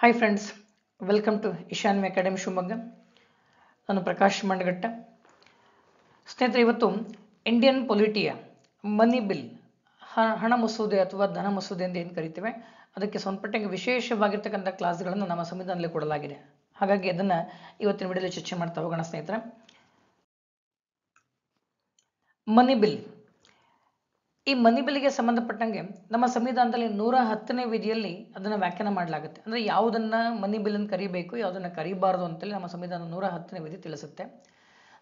Hi friends, welcome to ಈಶಾನ್ಯ academy Shivamogga. ನಾನು ಪ್ರಕಾಶ್ ಮಂಡಗಟ್ಟ. ಸ್ನೇಹಿತರೆ, ಇವತ್ತು ಇಂಡಿಯನ್ ಪೊಲಿಟಿಯ ಮನಿ ಬಿಲ್, ಹಣ ಮಸೂದೆ ಅಥವಾ ಧನ ಮಸೂದೆ ಎಂದು ಏನು ಕರಿತೇವೆ, ಅದಕ್ಕೆ ಸಂಬಂಧಪಟ್ಟಂಗೆ ವಿಶೇಷವಾಗಿರ್ತಕ್ಕಂಥ ಕ್ಲಾಸ್ಗಳನ್ನು ನಮ್ಮ ಸಂವಿಧಾನದಲ್ಲಿ ಕೊಡಲಾಗಿದೆ. ಹಾಗಾಗಿ ಅದನ್ನು ಇವತ್ತಿನ ವಿಡಿಯೋದಲ್ಲಿ ಚರ್ಚೆ ಮಾಡ್ತಾ ಹೋಗೋಣ. ಸ್ನೇಹಿತರೆ, ಮನಿ ಬಿಲ್, ಈ ಮನಿ ಬಿಲ್ಗೆ ಸಂಬಂಧಪಟ್ಟಂಗೆ ನಮ್ಮ ಸಂವಿಧಾನದಲ್ಲಿ 110ನೇ ವಿಧಿಯಲ್ಲಿ ಅದನ್ನು ವ್ಯಾಖ್ಯಾನ ಮಾಡಲಾಗುತ್ತೆ. ಅಂದರೆ ಯಾವುದನ್ನು ಮನಿ ಬಿಲ್ ಅಂತ ಕರಿಬೇಕು, ಯಾವುದನ್ನು ಕರಿಬಾರದು ಅಂತೇಳಿ ನಮ್ಮ ಸಂವಿಧಾನ 110ನೇ ವಿಧಿ ತಿಳಿಸುತ್ತೆ.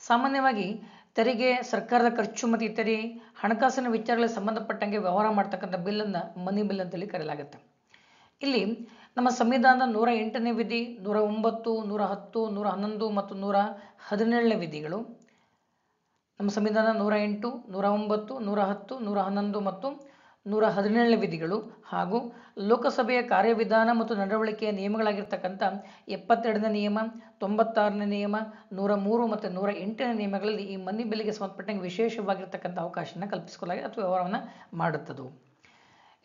ಸಾಮಾನ್ಯವಾಗಿ ತೆರಿಗೆ, ಸರ್ಕಾರದ ಖರ್ಚು ಮತ್ತು ಇತರೆ ಹಣಕಾಸಿನ ವಿಚಾರಗಳಿಗೆ ಸಂಬಂಧಪಟ್ಟಂಗೆ ವ್ಯವಹಾರ ಮಾಡ್ತಕ್ಕಂಥ ಬಿಲ್ಲನ್ನು ಮನಿ ಬಿಲ್ ಅಂತೇಳಿ ಕರೆಯಲಾಗುತ್ತೆ. ಇಲ್ಲಿ ನಮ್ಮ ಸಂವಿಧಾನದ 108ನೇ ವಿಧಿ, 109, 110, 111 ಮತ್ತು 117ನೇ ವಿಧಿಗಳು, ನಮ್ಮ ಸಂವಿಧಾನ 108, 109, 110, 111 ಮತ್ತು 117ನೇ ವಿಧಿಗಳು ಹಾಗೂ ಲೋಕಸಭೆಯ ಕಾರ್ಯವಿಧಾನ ಮತ್ತು ನಡವಳಿಕೆಯ ನಿಯಮಗಳಾಗಿರ್ತಕ್ಕಂಥ 72ನೇ ನಿಯಮ, 96ನೇ ನಿಯಮ, 103 ಮತ್ತು 108ನೇ ನಿಯಮಗಳಲ್ಲಿ ಈ ಮನಿ ಬಿಲ್ಗೆ ಸಂಬಂಧಪಟ್ಟಂಗೆ ವಿಶೇಷವಾಗಿರ್ತಕ್ಕಂಥ ಅವಕಾಶನ ಕಲ್ಪಿಸಿಕೊಳ್ಳಲಾಗಿದೆ ಅಥವಾ ವ್ಯವಹಾರವನ್ನು ಮಾಡುತ್ತದು.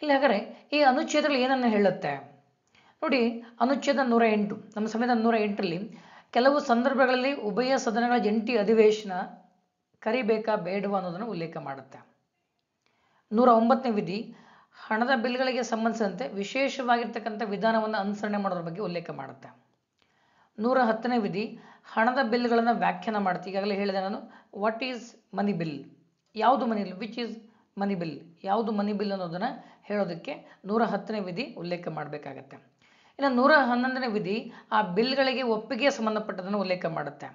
ಇಲ್ಲಿ ಹಾಗಾದರೆ ಈ ಅನುಚ್ಛೇದಗಳು ಏನನ್ನು ಹೇಳುತ್ತೆ ನೋಡಿ. ಅನುಚ್ಛೇದ 108, ನಮ್ಮ ಸಂವಿಧಾನ 108ರಲ್ಲಿ ಕೆಲವು ಸಂದರ್ಭಗಳಲ್ಲಿ ಉಭಯ ಸದನಗಳ ಜಂಟಿ ಅಧಿವೇಶನ ಕರಿಬೇಕಾ ಬೇಡವಾ ಅನ್ನೋದನ್ನು ಉಲ್ಲೇಖ ಮಾಡುತ್ತೆ. 109ನೇ ವಿಧಿ ಹಣದ ಬಿಲ್ಗಳಿಗೆ ಸಂಬಂಧಿಸಿದಂತೆ ವಿಶೇಷವಾಗಿರ್ತಕ್ಕಂಥ ವಿಧಾನವನ್ನು ಅನುಸರಣೆ ಮಾಡೋದ್ರ ಬಗ್ಗೆ ಉಲ್ಲೇಖ ಮಾಡುತ್ತೆ. 110ನೇ ವಿಧಿ ಹಣದ ಬಿಲ್ಗಳನ್ನು ವ್ಯಾಖ್ಯಾನ ಮಾಡುತ್ತೆ. ಈಗಾಗಲೇ ಹೇಳಿದೆ ನಾನು, ವಾಟ್ ಈಸ್ ಮನಿ ಬಿಲ್, ಯಾವುದು ಮನಿ bill, which is money bill, ಯಾವುದು ಮನಿ ಬಿಲ್ ಅನ್ನೋದನ್ನು ಹೇಳೋದಕ್ಕೆ 110ನೇ ವಿಧಿ ಉಲ್ಲೇಖ ಮಾಡಬೇಕಾಗತ್ತೆ. ಇನ್ನು 111ನೇ ವಿಧಿ ಆ ಬಿಲ್ಗಳಿಗೆ ಒಪ್ಪಿಗೆ ಸಂಬಂಧಪಟ್ಟದನ್ನು ಉಲ್ಲೇಖ ಮಾಡುತ್ತೆ.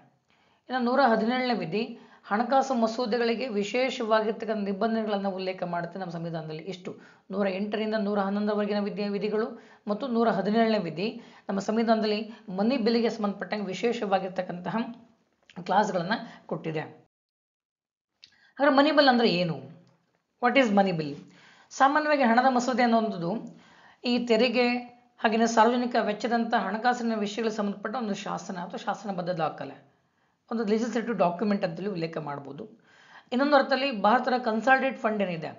ಇನ್ನು 117ನೇ ವಿಧಿ ಹಣಕಾಸು ಮಸೂದೆಗಳಿಗೆ ವಿಶೇಷವಾಗಿರ್ತಕ್ಕಂಥ ನಿಬಂಧನೆಗಳನ್ನು ಉಲ್ಲೇಖ ಮಾಡುತ್ತೆ ನಮ್ಮ ಸಂವಿಧಾನದಲ್ಲಿ. ಇಷ್ಟು 108ರಿಂದ 111ರವರೆಗಿನ ವಿಧಿಗಳು ಮತ್ತು 117ನೇ ವಿಧಿ ನಮ್ಮ ಸಂವಿಧಾನದಲ್ಲಿ ಮನಿ ಬಿಲ್ಗೆ ಸಂಬಂಧಪಟ್ಟಂಗೆ ವಿಶೇಷವಾಗಿರ್ತಕ್ಕಂತಹ ಕ್ಲಾಸ್ಗಳನ್ನು ಕೊಟ್ಟಿದೆ. ಹಾಗಾದ್ರೆ ಮನಿ ಬಿಲ್ ಅಂದರೆ ಏನು, ವಾಟ್ ಈಸ್ ಮನಿ ಬಿಲ್? ಸಾಮಾನ್ಯವಾಗಿ ಹಣದ ಮಸೂದೆ ಅನ್ನುವಂಥದ್ದು ಈ ತೆರಿಗೆ ಹಾಗೆಯೇ ಸಾರ್ವಜನಿಕ ವೆಚ್ಚದಂಥ ಹಣಕಾಸಿನ ವಿಷಯಗಳಿಗೆ ಸಂಬಂಧಪಟ್ಟ ಒಂದು ಶಾಸನ ಅಥವಾ ಶಾಸನಬದ್ಧ ದಾಖಲೆ, ಒಂದು ಲೆಜಿಸ್ಲೇಟಿವ್ ಡಾಕ್ಯುಮೆಂಟ್ ಅಂತೇಳಿ ಉಲ್ಲೇಖ ಮಾಡ್ಬೋದು. ಇನ್ನೊಂದು ಅರ್ಥದಲ್ಲಿ ಭಾರತದ ಕನ್ಸಾಲಿಡೇಟ್ ಫಂಡ್ ಏನಿದೆ,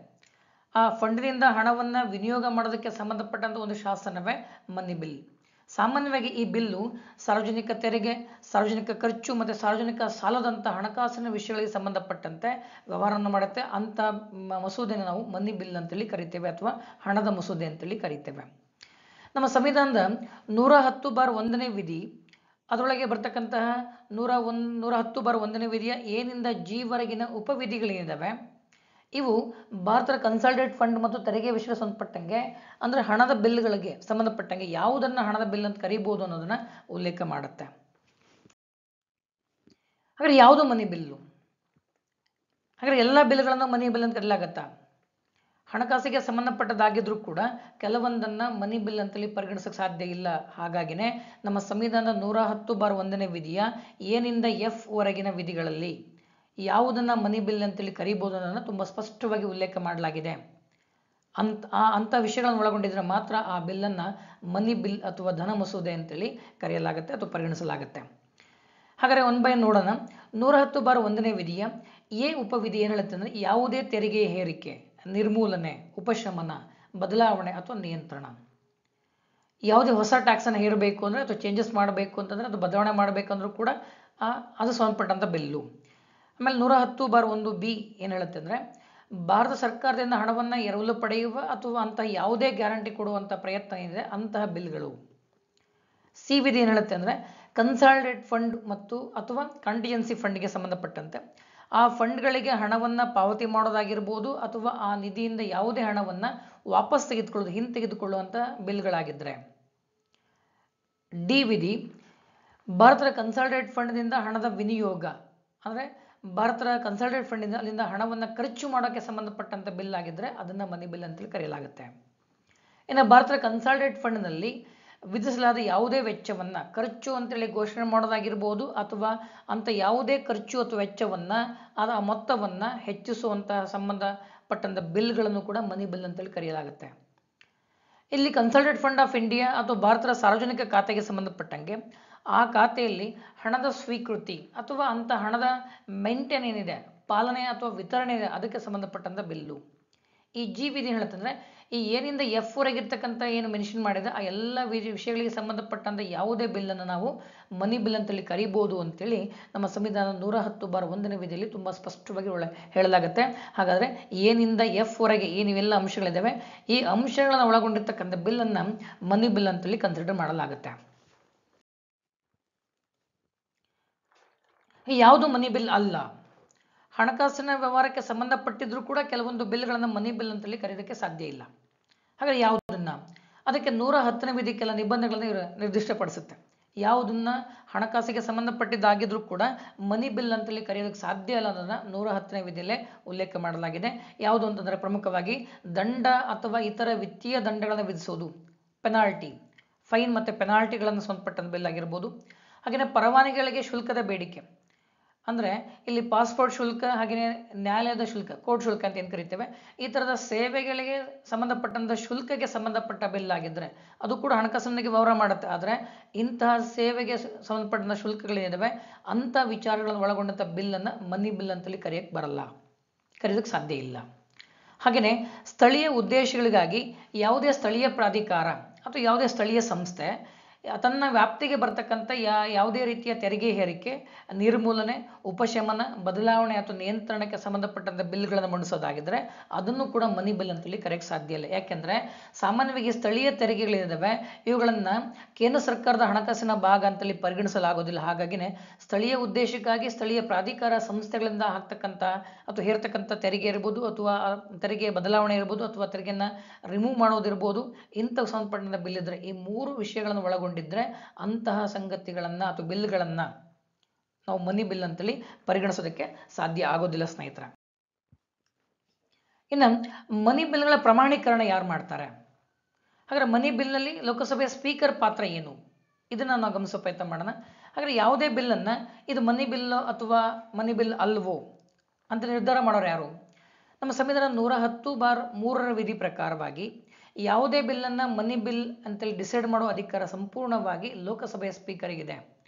ಆ ಫಂಡಿನಿಂದ ಹಣವನ್ನು ವಿನಿಯೋಗ ಮಾಡೋದಕ್ಕೆ ಸಂಬಂಧಪಟ್ಟಂಥ ಒಂದು ಶಾಸನವೇ ಮನಿ ಬಿಲ್. ಸಾಮಾನ್ಯವಾಗಿ ಈ ಬಿಲ್ಲು ಸಾರ್ವಜನಿಕ ತೆರಿಗೆ, ಸಾರ್ವಜನಿಕ ಖರ್ಚು ಮತ್ತು ಸಾರ್ವಜನಿಕ ಸಾಲದಂಥ ಹಣಕಾಸಿನ ವಿಷಯಗಳಿಗೆ ಸಂಬಂಧಪಟ್ಟಂತೆ ವ್ಯವಹಾರವನ್ನು ಮಾಡುತ್ತೆ. ಅಂಥ ಮಸೂದೆನ ನಾವು ಮನಿ ಬಿಲ್ ಅಂತೇಳಿ ಕರಿತೇವೆ ಅಥವಾ ಹಣದ ಮಸೂದೆ ಅಂತೇಳಿ ಕರಿತೇವೆ. ನಮ್ಮ ಸಂವಿಧಾನದ 110/1ನೇ ವಿಧಿ, ಅದರೊಳಗೆ ಬರ್ತಕ್ಕಂತಹ 110/1ನೇ ವಿಧಿಯ ಏನಿಂದ ಜಿವರೆಗಿನ ಉಪವಿಧಿಗಳೇನಿದ್ದಾವೆ ಇವು ಭಾರತದ ಕನ್ಸಾಲಿಡೇಟ್ ಫಂಡ್ ಮತ್ತು ತೆರಿಗೆ ವಿಷಯ ಸಂಬಂಧಪಟ್ಟಂಗೆ, ಅಂದರೆ ಹಣದ ಬಿಲ್ಗಳಿಗೆ ಸಂಬಂಧಪಟ್ಟಂಗೆ ಯಾವುದನ್ನು ಹಣದ ಬಿಲ್ ಅಂತ ಕರಿಬೋದು ಅನ್ನೋದನ್ನ ಉಲ್ಲೇಖ ಮಾಡುತ್ತೆ. ಹಾಗಾದ್ರೆ ಯಾವುದು ಮನಿ ಬಿಲ್ಲು? ಹಾಗಾದ್ರೆ ಎಲ್ಲ ಬಿಲ್ಗಳನ್ನು ಮನಿ ಬಿಲ್ ಅಂತ ಕರೆಯಲಾಗತ್ತಾ? ಹಣಕಾಸಿಗೆ ಸಂಬಂಧಪಟ್ಟದಾಗಿದ್ರೂ ಕೂಡ ಕೆಲವೊಂದನ್ನು ಮನಿ ಬಿಲ್ ಅಂತೇಳಿ ಪರಿಗಣಿಸಕ್ಕೆ ಸಾಧ್ಯ ಇಲ್ಲ. ಹಾಗಾಗಿನೇ ನಮ್ಮ ಸಂವಿಧಾನದ 110/1ನೇ ವಿಧಿಯ ಏನಿಂದ ಎಫ್ ವರೆಗಿನ ವಿಧಿಗಳಲ್ಲಿ ಯಾವುದನ್ನು ಮನಿ ಬಿಲ್ ಅಂತೇಳಿ ಕರಿಬೋದು ಅನ್ನೋದನ್ನು ತುಂಬ ಸ್ಪಷ್ಟವಾಗಿ ಉಲ್ಲೇಖ ಮಾಡಲಾಗಿದೆ. ಅಂಥ ವಿಷಯಗಳನ್ನು ಒಳಗೊಂಡಿದ್ರೆ ಮಾತ್ರ ಆ ಬಿಲ್ಲನ್ನು ಮನಿ ಬಿಲ್ ಅಥವಾ ಧನ ಮಸೂದೆ ಅಂತೇಳಿ ಕರೆಯಲಾಗುತ್ತೆ ಅಥವಾ ಪರಿಗಣಿಸಲಾಗುತ್ತೆ. ಹಾಗಾದರೆ ಒನ್ ಬೈ ನೋಡೋಣ. 110/1ನೇ ವಿಧಿಯ ಎ ಉಪವಿಧಿ ಏನು ಹೇಳುತ್ತೆ ಅಂದರೆ, ಯಾವುದೇ ತೆರಿಗೆ ಹೇರಿಕೆ, ನಿರ್ಮೂಲನೆ, ಉಪಶಮನ, ಬದಲಾವಣೆ ಅಥವಾ ನಿಯಂತ್ರಣ, ಯಾವುದೇ ಹೊಸ ಟ್ಯಾಕ್ಸನ್ನು ಹೇರಬೇಕು ಅಂದರೆ ಅಥವಾ ಚೇಂಜಸ್ ಮಾಡಬೇಕು ಅಂತಂದರೆ ಅದು ಬದಲಾವಣೆ ಮಾಡಬೇಕಂದ್ರೂ ಕೂಡ ಅದು ಸಂಬಂಧಪಟ್ಟಂಥ ಬಿಲ್ಲು. ಆಮೇಲೆ 110/1B ಏನು ಹೇಳುತ್ತೆ ಅಂದರೆ, ಭಾರತ ಸರ್ಕಾರದಿಂದ ಹಣವನ್ನು ಎರವಲು ಪಡೆಯುವ ಅಥವಾ ಅಂತಹ ಯಾವುದೇ ಗ್ಯಾರಂಟಿ ಕೊಡುವಂಥ ಪ್ರಯತ್ನ ಏನಿದೆ ಅಂತಹ ಬಿಲ್ಗಳು. ಸಿ ವಿಧಿ ಏನು ಹೇಳುತ್ತೆ ಅಂದರೆ, ಕನ್ಸಾಲಿಡೇಟ್ ಫಂಡ್ ಮತ್ತು ಅಥವಾ ಕಾಂಟಿಜೆನ್ಸಿ ಫಂಡ್ಗೆ ಸಂಬಂಧಪಟ್ಟಂತೆ ಆ ಫಂಡ್ಗಳಿಗೆ ಹಣವನ್ನು ಪಾವತಿ ಮಾಡೋದಾಗಿರ್ಬೋದು ಅಥವಾ ಆ ನಿಧಿಯಿಂದ ಯಾವುದೇ ಹಣವನ್ನು ವಾಪಸ್ ತೆಗೆದುಕೊಳ್ಳೋದು, ಹಿಂತೆಗೆದುಕೊಳ್ಳುವಂಥ ಬಿಲ್ಗಳಾಗಿದ್ದರೆ. ಡಿ ವಿಧಿ ಭಾರತದ ಕನ್ಸಾಲಿಡೇಟ್ ಫಂಡ್ನಿಂದ ಹಣದ ವಿನಿಯೋಗ, ಅಂದರೆ ಭಾರತದ ಕನ್ಸಾಲಿಡೇಟ್ ಫಂಡಿಂದ ಅಲ್ಲಿಂದ ಹಣವನ್ನು ಖರ್ಚು ಮಾಡೋಕ್ಕೆ ಸಂಬಂಧಪಟ್ಟಂಥ ಬಿಲ್ ಆಗಿದ್ದರೆ ಅದನ್ನು ಮನಿ ಬಿಲ್ ಅಂತೇಳಿ ಕರೆಯಲಾಗುತ್ತೆ. ಇನ್ನು ಭಾರತದ ಕನ್ಸಾಲಿಡೇಟ್ ಫಂಡ್ನಲ್ಲಿ ವಿಧಿಸಲಾದ ಯಾವುದೇ ವೆಚ್ಚವನ್ನು ಖರ್ಚು ಅಂತೇಳಿ ಘೋಷಣೆ ಮಾಡೋದಾಗಿರ್ಬೋದು ಅಥವಾ ಅಂಥ ಯಾವುದೇ ಖರ್ಚು ಅಥವಾ ವೆಚ್ಚವನ್ನು ಆ ಮೊತ್ತವನ್ನು ಹೆಚ್ಚಿಸುವಂತಹ ಸಂಬಂಧಪಟ್ಟಂಥ ಬಿಲ್ಗಳನ್ನು ಕೂಡ ಮನಿ ಬಿಲ್ ಅಂತೇಳಿ ಕರೆಯಲಾಗುತ್ತೆ. ಇಲ್ಲಿ ಕನ್ಸಾಲಿಡೇಟ್ ಫಂಡ್ ಆಫ್ ಇಂಡಿಯಾ ಅಥವಾ ಭಾರತದ ಸಾರ್ವಜನಿಕ ಖಾತೆಗೆ ಸಂಬಂಧಪಟ್ಟಂಗೆ ಆ ಖಾತೆಯಲ್ಲಿ ಹಣದ ಸ್ವೀಕೃತಿ ಅಥವಾ ಅಂಥ ಹಣದ ಮೇಂಟೈನ್ ಏನಿದೆ, ಪಾಲನೆ ಅಥವಾ ವಿತರಣೆ ಇದೆ, ಅದಕ್ಕೆ ಸಂಬಂಧಪಟ್ಟಂಥ ಬಿಲ್ಲು. ಈ ಜಿ ವಿಧಿ ಹೇಳುತ್ತಂದರೆ, ಈ ಏನಿಂದ ಎಫ್ ವರೆಗಿರ್ತಕ್ಕಂಥ ಏನು ಮೆನ್ಷನ್ ಮಾಡಿದೆ ಆ ಎಲ್ಲ ವಿಷಯಗಳಿಗೆ ಸಂಬಂಧಪಟ್ಟಂಥ ಯಾವುದೇ ಬಿಲ್ಲನ್ನು ನಾವು ಮನಿ ಬಿಲ್ ಅಂತೇಳಿ ಕರಿಬೋದು ಅಂತೇಳಿ ನಮ್ಮ ಸಂವಿಧಾನ 110(1) ವಿಧಿಯಲ್ಲಿ ತುಂಬ ಸ್ಪಷ್ಟವಾಗಿ ಹೇಳಲಾಗುತ್ತೆ. ಹಾಗಾದರೆ ಏನಿಂದ ಎಫ್ ವರೆಗೆ ಏನಿವೆಲ್ಲ ಅಂಶಗಳಿದ್ದಾವೆ ಈ ಅಂಶಗಳನ್ನು ಒಳಗೊಂಡಿರ್ತಕ್ಕಂಥ ಬಿಲ್ಲನ್ನು ಮನಿ ಬಿಲ್ ಅಂತೇಳಿ ಕನ್ಸಿಡರ್ ಮಾಡಲಾಗುತ್ತೆ. ಯಾವುದು ಮನಿ ಬಿಲ್ ಅಲ್ಲ? ಹಣಕಾಸಿನ ವ್ಯವಹಾರಕ್ಕೆ ಸಂಬಂಧಪಟ್ಟಿದ್ರೂ ಕೂಡ ಕೆಲವೊಂದು ಬಿಲ್ಗಳನ್ನು ಮನಿ ಬಿಲ್ ಅಂತೇಳಿ ಕರೆಯೋದಕ್ಕೆ ಸಾಧ್ಯ ಇಲ್ಲ. ಹಾಗಾದ್ರೆ ಯಾವುದನ್ನ? ಅದಕ್ಕೆ 110ನೇ ವಿಧಿ ಕೆಲ ನಿಬಂಧನೆಗಳನ್ನು ನಿರ್ದಿಷ್ಟಪಡಿಸುತ್ತೆ. ಯಾವುದನ್ನ ಹಣಕಾಸಿಗೆ ಸಂಬಂಧಪಟ್ಟಿದ್ದಾಗಿದ್ರೂ ಕೂಡ ಮನಿ ಬಿಲ್ ಅಂತೇಳಿ ಕರೆಯೋದಕ್ಕೆ ಸಾಧ್ಯ ಇಲ್ಲ ಅನ್ನೋದನ್ನ 110ನೇ ವಿಧಿಯಲ್ಲೇ ಉಲ್ಲೇಖ ಮಾಡಲಾಗಿದೆ. ಯಾವುದು ಅಂತಂದರೆ ಪ್ರಮುಖವಾಗಿ ದಂಡ ಅಥವಾ ಇತರ ವಿತ್ತೀಯ ದಂಡಗಳನ್ನು ವಿಧಿಸೋದು, ಪೆನಾಲ್ಟಿ, ಫೈನ್ ಮತ್ತು ಪೆನಾಲ್ಟಿಗಳನ್ನು ಸಂಬಂಧಪಟ್ಟಂತ ಬಿಲ್ ಆಗಿರ್ಬೋದು. ಹಾಗೆಯೇ ಪರವಾನಗಿಗಳಿಗೆ ಶುಲ್ಕದ ಬೇಡಿಕೆ ಅಂದರೆ ಇಲ್ಲಿ ಪಾಸ್ಪೋರ್ಟ್ ಶುಲ್ಕ, ಹಾಗೆಯೇ ನ್ಯಾಯಾಲಯದ ಶುಲ್ಕ, ಕೋರ್ಟ್ ಶುಲ್ಕ ಅಂತ ಏನು ಕರಿತೇವೆ, ಈ ಥರದ ಸೇವೆಗಳಿಗೆ ಸಂಬಂಧಪಟ್ಟಂಥ ಶುಲ್ಕಕ್ಕೆ ಸಂಬಂಧಪಟ್ಟ ಬಿಲ್ ಆಗಿದ್ದರೆ ಅದು ಕೂಡ ಹಣಕಾಸಿನಿಗೆ ವ್ಯವಹಾರ ಮಾಡುತ್ತೆ. ಆದರೆ ಇಂತಹ ಸೇವೆಗೆ ಸಂಬಂಧಪಟ್ಟಂಥ ಶುಲ್ಕಗಳೇನಿದ್ದಾವೆ ಅಂಥ ವಿಚಾರಗಳನ್ನು ಒಳಗೊಂಡಂಥ ಬಿಲ್ಲನ್ನು ಮನಿ ಬಿಲ್ ಅಂತೇಳಿ ಕರೆಯೋದಕ್ಕೆ ಸಾಧ್ಯ ಇಲ್ಲ. ಹಾಗೆಯೇ ಸ್ಥಳೀಯ ಉದ್ದೇಶಗಳಿಗಾಗಿ ಯಾವುದೇ ಸ್ಥಳೀಯ ಪ್ರಾಧಿಕಾರ ಅಥವಾ ಯಾವುದೇ ಸ್ಥಳೀಯ ಸಂಸ್ಥೆ ತನ್ನ ವ್ಯಾಪ್ತಿಗೆ ಬರ್ತಕ್ಕಂಥ ಯಾವುದೇ ರೀತಿಯ ತೆರಿಗೆ ಹೇರಿಕೆ, ನಿರ್ಮೂಲನೆ, ಉಪಶಮನ, ಬದಲಾವಣೆ ಅಥವಾ ನಿಯಂತ್ರಣಕ್ಕೆ ಸಂಬಂಧಪಟ್ಟಂಥ ಬಿಲ್ಗಳನ್ನು ಮಂಡಿಸೋದಾಗಿದ್ದರೆ ಅದನ್ನು ಕೂಡ ಮನಿ ಬಿಲ್ ಅಂತೇಳಿ ಕರೆಯಕ್ಕೆ ಸಾಧ್ಯ ಇಲ್ಲ. ಯಾಕೆಂದರೆ ಸಾಮಾನ್ಯವಾಗಿ ಸ್ಥಳೀಯ ತೆರಿಗೆಗಳಿದ್ದಾವೆ ಇವುಗಳನ್ನು ಕೇಂದ್ರ ಸರ್ಕಾರದ ಹಣಕಾಸಿನ ಭಾಗ ಅಂತೇಳಿ ಪರಿಗಣಿಸಲಾಗೋದಿಲ್ಲ. ಹಾಗಾಗಿನೇ ಸ್ಥಳೀಯ ಉದ್ದೇಶಕ್ಕಾಗಿ ಸ್ಥಳೀಯ ಪ್ರಾಧಿಕಾರ ಸಂಸ್ಥೆಗಳಿಂದ ಹಾಕ್ತಕ್ಕಂಥ ಅಥವಾ ಹೇರ್ತಕ್ಕಂಥ ತೆರಿಗೆ ಇರ್ಬೋದು ಅಥವಾ ತೆರಿಗೆ ಬದಲಾವಣೆ ಇರ್ಬೋದು ಅಥವಾ ತೆರಿಗೆಯನ್ನು ರಿಮೂವ್ ಮಾಡೋದಿರ್ಬೋದು, ಇಂಥವು ಸಂಬಂಧಪಟ್ಟಂಥ ಬಿಲ್ ಇದ್ದರೆ ಈ 3 ವಿಷಯಗಳನ್ನು ಒಳಗೊಂಡಿದ್ದರೆ ಅಂತಹ ಸಂಗತಿಗಳನ್ನು ಅಥವಾ ಬಿಲ್ಗಳನ್ನು ನಾವು ಮನಿ ಬಿಲ್ ಅಂತೇಳಿ ಪರಿಗಣಿಸೋದಕ್ಕೆ ಸಾಧ್ಯ ಆಗೋದಿಲ್ಲ ಸ್ನೇಹಿತರೆ. ಇನ್ನು ಮನಿ ಬಿಲ್ಗಳ ಪ್ರಮಾಣೀಕರಣ ಯಾರು ಮಾಡ್ತಾರೆ? ಹಾಗಾದ್ರೆ ಮನಿ ಬಿಲ್ನಲ್ಲಿ ಲೋಕಸಭೆಯ ಸ್ಪೀಕರ್ ಪಾತ್ರ ಏನು? ಇದನ್ನು ನಾವು ಗಮನಿಸೋ ಪ್ರಯತ್ನ ಮಾಡೋಣ. ಹಾಗಾದ್ರೆ ಯಾವುದೇ ಬಿಲ್ಲನ್ನು ಇದು ಮನಿ ಬಿಲ್ ಅಥವಾ ಮನಿ ಬಿಲ್ ಅಲ್ವೋ ಅಂತ ನಿರ್ಧಾರ ಮಾಡೋರು ಯಾರು? ನಮ್ಮ ಸಂವಿಧಾನ 110(3) ವಿಧಿ ಪ್ರಕಾರವಾಗಿ ಯಾವುದೇ ಬಿಲ್ಲನ್ನು ಮನಿ ಬಿಲ್ ಅಂತೇಳಿ ಡಿಸೈಡ್ ಮಾಡೋ ಅಧಿಕಾರ ಸಂಪೂರ್ಣವಾಗಿ ಲೋಕಸಭೆಯ ಸ್ಪೀಕರಿಗಿದೆ.